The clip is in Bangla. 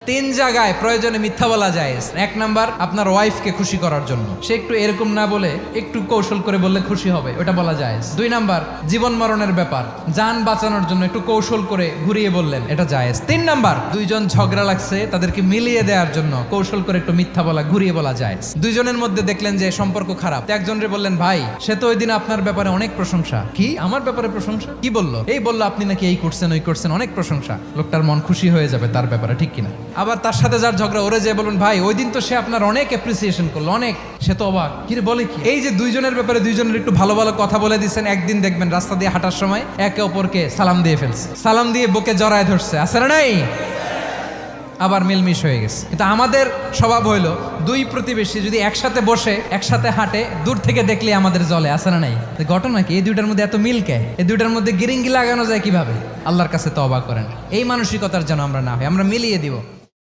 তিন জায়গায় প্রয়োজনে মিথ্যা বলা যায়। এক নাম্বার, আপনার ওয়াইফকে খুশি করার জন্য, সে একটু এরকম না বলে একটু কৌশল করে বললে খুশি হবে, ওটা বলা যায়। দুই নাম্বার, জীবন মরণের ব্যাপার, যান বাঁচানোর জন্য একটু কৌশল করে ঘুরিয়ে বললেন, এটা জায়েজ। তিন নাম্বার, দুইজন ঝগড়া লাগছে তাদেরকে মিলিয়ে দেওয়ার জন্য কৌশল করে একটু মিথ্যা বলা, ঘুরিয়ে বলা যায়। দুইজনের মধ্যে দেখলেন যে সম্পর্ক খারাপ, একজনরে বললেন, ভাই সে তো ওই দিন আপনার ব্যাপারে অনেক প্রশংসা। কি আমার ব্যাপারে প্রশংসা? কি বললো? এই বললো আপনি নাকি এই করছেন ওই করছেন, অনেক প্রশংসা। লোকটার মন খুশি হয়ে যাবে তার ব্যাপারে, ঠিক কিনা? আবার তার সাথে যার ঝগড়া, ওরে যে বলুন, ভাই ওই দিন তো সে আপনার অনেক অ্যাপ্রিসিয়েশন করলো, অনেক। সে তো অবাক, কি রে বলে কি? এই যে দুইজনের ব্যাপারে দুইজনের একটু ভালো ভালো কথা বলে দিচ্ছেন, একদিন দেখবেন রাস্তা দিয়ে হাঁটার সময় একে অপরকে সালাম দিয়ে ফেলছে, সালাম দিয়ে বুকে জড়ায় ধরছে, আছে না নাই? আবার মিলমিশ হয়ে গেছে। কিন্তু আমাদের স্বভাব হইলো, দুই প্রতিবেশী যদি একসাথে বসে একসাথে হাঁটে, দূর থেকে দেখলে আমাদের জলে, আছে না নাই? ঘটনা কি? এই দুইটার মধ্যে এত মিল কে? এই দুইটার মধ্যে গিরিঙ্গি লাগানো যায় কিভাবে? আল্লাহর কাছে তওবা করেন, এই মানসিকতার যেন আমরা না হয়, আমরা মিলিয়ে দিব।